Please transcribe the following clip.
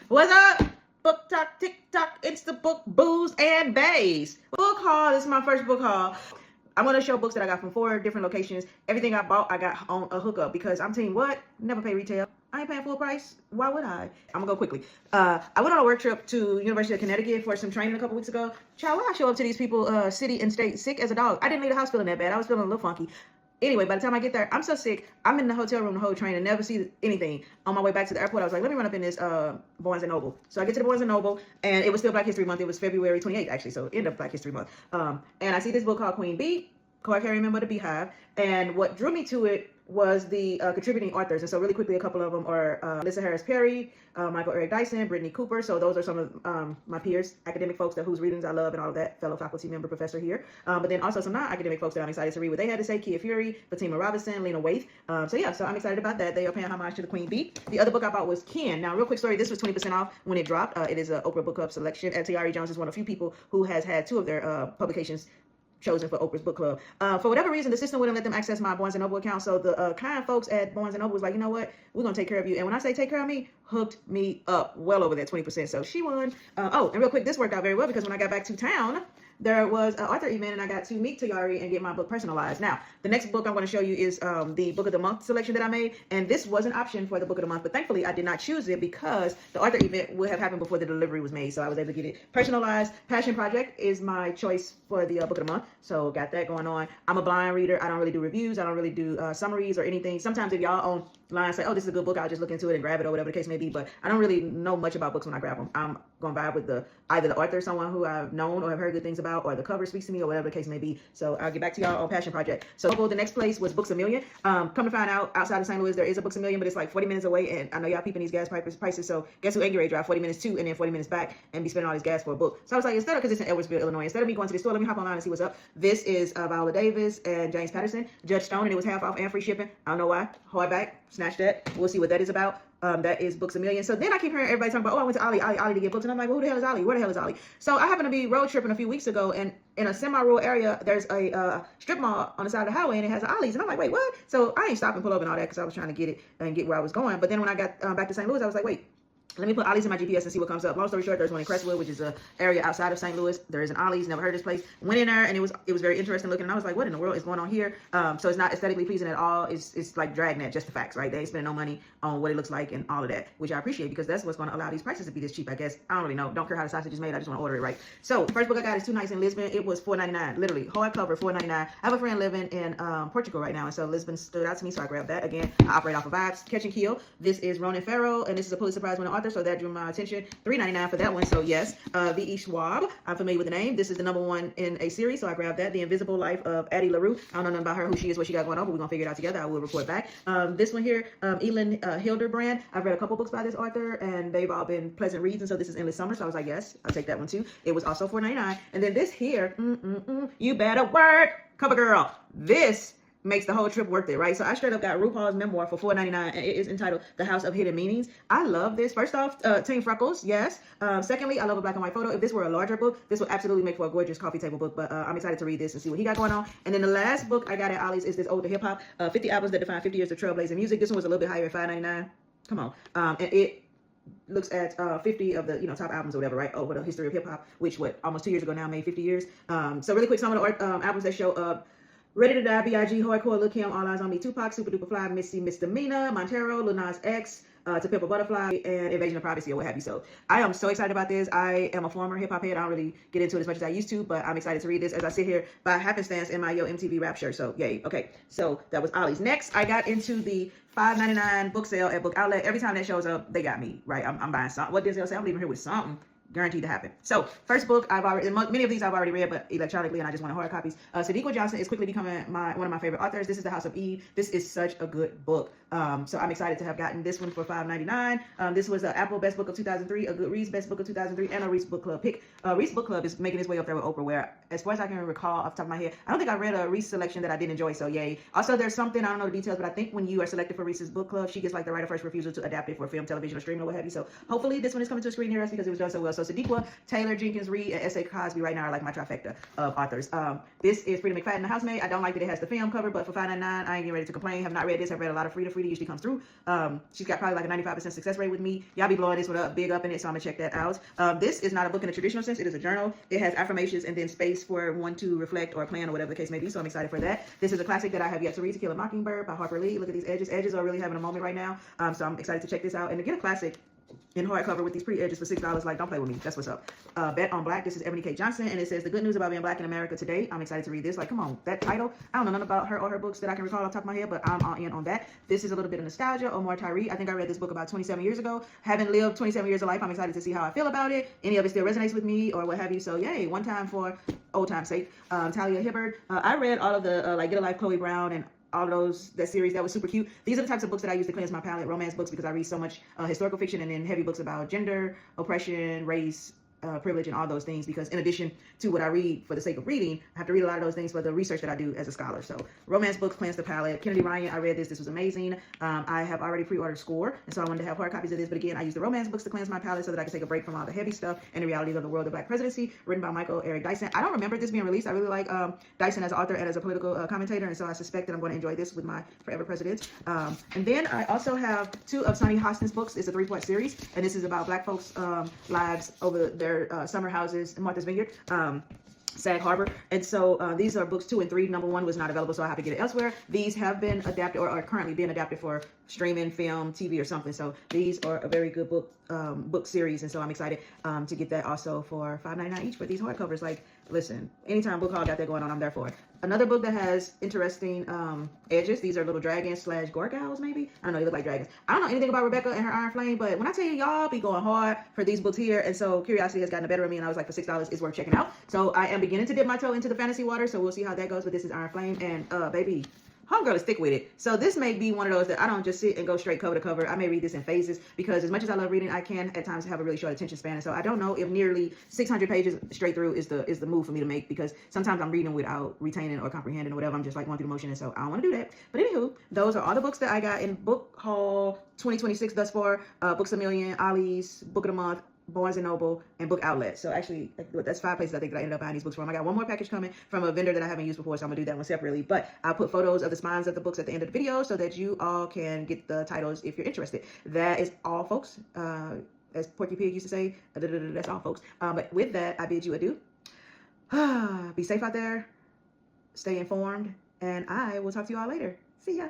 What's up? Book talk, TikTok, it's the book Booze and Bays. Book haul. This is my first book haul. I'm going to show books that I got from 4 different locations. Everything I bought, I got on a hookup because I'm telling you what, never pay retail. I ain't paying full price. Why would I? I'm going to go quickly. I went on a work trip to University of Connecticut for some training a couple weeks ago. Child, when I show up to these people, city and state, sick as a dog. I didn't leave the house feeling that bad. I was feeling a little funky. Anyway, by the time I get there, I'm so sick. I'm in the hotel room the whole train and never see anything. On my way back to the airport, I was like, let me run up in this Barnes & Noble. So I get to the Barnes & Noble, and it was still Black History Month. It was February 28th, actually, so end of Black History Month. And I see this book called Queen Bee, Co-Carrying Member of the Beehive. And what drew me to it was the contributing authors. And so really quickly, a couple of them are Alyssa Harris Perry, Michael Eric Dyson, Brittany Cooper. So those are some of my peers, academic folks whose readings I love and all of that, fellow faculty member, professor here. But then also some non-academic folks that I'm excited to read what they had to say: Kia Fury, Fatima Robinson, Lena Waithe. So I'm excited about that. They are paying homage to the Queen Bee. The other book I bought was Kin. Now, real quick story, this was 20% off when it dropped. It is an Oprah Book Club selection. And Tiare Jones is one of the few people who has had 2 of their publications chosen for Oprah's book club. For whatever reason, the system wouldn't let them access my Barnes & Noble account. So the kind folks at Barnes & Noble was like, you know what? We're going to take care of you. And when I say take care of me, hooked me up well over that 20%. So she won. And real quick, this worked out very well because when I got back to town, there was an author event and I got to meet Tiare and get my book personalized. Now, the next book I'm going to show you is the Book of the Month selection that I made. And this was an option for the Book of the Month, but thankfully I did not choose it because the author event would have happened before the delivery was made. So I was able to get it personalized. Passion Project is my choice for the Book of the Month. So got that going on. I'm a blind reader. I don't really do reviews. I don't really do summaries or anything. Sometimes if y'all online say, oh, this is a good book, I'll just look into it and grab it or whatever the case may be. But I don't really know much about books when I grab them. I'm going to vibe with either the author, someone who I've known or have heard good things about, or the cover speaks to me or whatever the case may be. So I'll get back to y'all on Passion Project. So the next place was Books A Million. Come to find out, outside of St. Louis, there is a Books A Million, but it's like 40 minutes away. And I know y'all peeping these gas prices. So guess who ain't getting ready to drive 40 minutes to and then 40 minutes back and be spending all this gas for a book. So I was like, instead of, because it's in Edwardsville, Illinois, instead of me going to the store, let me hop online and see what's up. This is Viola Davis and James Patterson, Judge Stone, and it was half off and free shipping. I don't know why. Hardback, snatch that. We'll see what that is about. That is Books A Million. So then I keep hearing everybody talking about, oh, I went to Ollie to get books. And I'm like, well, who the hell is Ollie? Where the hell is Ollie? So I happened to be road tripping a few weeks ago, and in a semi-rural area, there's a strip mall on the side of the highway, and it has Ollie's. And I'm like, wait, what? So I ain't stop and pull over and all that because I was trying to get it and get where I was going. But then when I got back to St. Louis, I was like, wait, let me put Ollie's in my GPS and see what comes up. Long story short, there's one in Crestwood, which is an area outside of St. Louis. There is an Ollie's. Never heard of this place. Went in there, and it was very interesting looking. And I was like, what in the world is going on here? So it's not aesthetically pleasing at all. It's like Dragnet, just the facts, right? They ain't spending no money on what it looks like and all of that, which I appreciate because that's what's going to allow these prices to be this cheap, I guess. I don't really know. Don't care how the sausage is made. I just want to order it right. So first book I got is Two Nights in Lisbon. It was $4.99, literally hardcover, $4.99. I have a friend living in Portugal right now, and so Lisbon stood out to me, so I grabbed that. Again, I operate off of vibes. Catch and Kill. This is Ronan Farrow, and this is a Pulitzer Prize winning author, so that drew my attention. $3.99 for that one. So yes, V.E. Schwab. I'm familiar with the name. This is the #1 in a series, so I grabbed that. The Invisible Life of Addie LaRue. I don't know nothing about her, who she is, what she got going on, but we're gonna figure it out together. I will report back. This one here, Elin Hilderbrand. I've read a couple books by this author, and they've all been pleasant reads. And so this is Endless Summer. So I was like, yes, I'll take that one too. It was also $4.99. And then this here, You Better Work, Cover Girl. This makes the whole trip worth it, right? So I straight up got RuPaul's memoir for $4.99, and it is entitled The House of Hidden Meanings. I love this. First off, Team Freckles, yes. Secondly, I love a black and white photo. If this were a larger book, this would absolutely make for a gorgeous coffee table book, but I'm excited to read this and see what he got going on. And then the last book I got at Ollie's is this Ode to Hip Hop, 50 albums that define 50 years of trailblazing music. This one was a little bit higher at $5.99. Come on. And it looks at 50 of the top albums or whatever, right, over the history of hip hop, which almost 2 years ago now made 50 years. So really quick, some of the albums that show up: Ready to Die, B.I.G., Hardcore, Lil' Kim, All Eyes on Me, Tupac, Super Duper Fly, Missy Misdemeanor, Montero, Lil Nas X, To Pimp a Butterfly, and Invasion of Privacy, or what have you. So I am so excited about this. I am a former hip hop head. I don't really get into it as much as I used to, but I'm excited to read this as I sit here by happenstance in my Yo MTV rap shirt. So yay. Okay, so that was Ollie's. Next, I got into the $5.99 book sale at Book Outlet. Every time that shows up, they got me, right? I'm buying something. What Denzel say? I'm leaving here with something guaranteed to happen. So first book many of these I've already read, but electronically, and I just wanted hard copies. Sadiqa Johnson is quickly becoming one of my favorite authors. This is The House of Eve. This is such a good book. So I'm excited to have gotten this one for $5.99. This was an Apple Best Book of 2003, a Goodreads Best Book of 2003, and a Reese Book Club pick. Reese Book Club is making its way up there with Oprah, where, as far as I can recall off the top of my head, I don't think I read a Reese selection that I didn't enjoy, so yay. Also, there's something, I don't know the details, but I think when you are selected for Reese's Book Club, she gets like the right of first refusal to adapt it for film, television, or streaming, or what have you. So hopefully this one is coming to a screen near us because it was done so well. So Sadiqa, Taylor Jenkins Reid, and S.A. Cosby right now are like my trifecta of authors. This is Freida McFadden, The Housemaid. I don't like that it has the film cover, but for $5.99, I ain't getting ready to complain. Have not read this. I've read a lot of Freida. Freida usually comes through. She's got probably like a 95% success rate with me. Y'all be blowing this one up, big up in it, so I'm gonna check that out. This is not a book in a traditional sense. It is a journal. It has affirmations and then space for one to reflect or plan or whatever the case may be, so I'm excited for that. This is a classic that I have yet to read, To Kill a Mockingbird by Harper Lee. Look at these edges. Edges are really having a moment right now, so I'm excited to check this out. And to get a classic in hardcover with these pretty edges for $6, like, don't play with me. That's what's up. Bet on Black. This is Ebony K. Johnson, and it says the good news about being Black in America today. I'm excited to read this. Like, come on, that title. I don't know nothing about her or her books that I can recall off the top of my head, but I'm all in on that. This is a little bit of nostalgia. Omar Tyree. I think I read this book about 27 years ago. Haven't lived 27 years of life. I'm excited to see how I feel about it. Any of it still resonates with me or what have you. So yay, one time for old time's sake. Talia Hibbert. I read all of the like Get a Life, Chloe Brown, and all those, that series. That was super cute. These are the types of books that I use to cleanse my palate. Romance books, because I read so much historical fiction, and then heavy books about gender, oppression, race, privilege, and all those things, because in addition to what I read for the sake of reading, I have to read a lot of those things for the research that I do as a scholar. So romance books cleanse the palate. Kennedy Ryan, I read this. This was amazing. I have already pre-ordered Score, and so I wanted to have hard copies of this, but again, I use the romance books to cleanse my palate so that I can take a break from all the heavy stuff and the realities of the world of Black presidency, written by Michael Eric Dyson. I don't remember this being released. I really like Dyson as an author and as a political commentator, and so I suspect that I'm going to enjoy this with my forever presidents. And then I also have 2 of Sunny Hostin's books. It's a 3-part series, and this is about Black folks' lives over their summer houses in Martha's Vineyard, Sag Harbor. And so these are books 2 and 3. Number 1 was not available, so I have to get it elsewhere. These have been adapted or are currently being adapted for streaming, film, TV, or something. So these are a very good book series, and so I'm excited to get that also for $5.99 each for these hardcovers. Like, listen, anytime book haul got that going on, I'm there for it. Another book that has interesting edges. These are little dragons / gorgals, maybe. I don't know, they look like dragons. I don't know anything about Rebecca and her Iron Flame, but when I tell you, y'all be going hard for these books here, and so curiosity has gotten the better of me, and I was like, for $6, it's worth checking out. So I am beginning to dip my toe into the fantasy water, so we'll see how that goes, but this is Iron Flame, and baby, homegirl is thick with it. So this may be one of those that I don't just sit and go straight cover to cover. I may read this in phases, because as much as I love reading, I can at times have a really short attention span. And so I don't know if nearly 600 pages straight through is the move for me to make, because sometimes I'm reading without retaining or comprehending or whatever. I'm just like going through the motion, and so I don't want to do that. But anywho, those are all the books that I got in book haul 2026 thus far. Books A Million, Ollie's Book of the Month, Barnes & Noble, and Book Outlet. So actually, that's 5 places I think that I ended up buying these books from. I got one more package coming from a vendor that I haven't used before, so I'm gonna do that one separately. But I'll put photos of the spines of the books at the end of the video so that you all can get the titles if you're interested. That is all, folks. As Porky Pig used to say, that's all, folks. But with that, I bid you adieu. Be safe out there. Stay informed. And I will talk to you all later. See ya.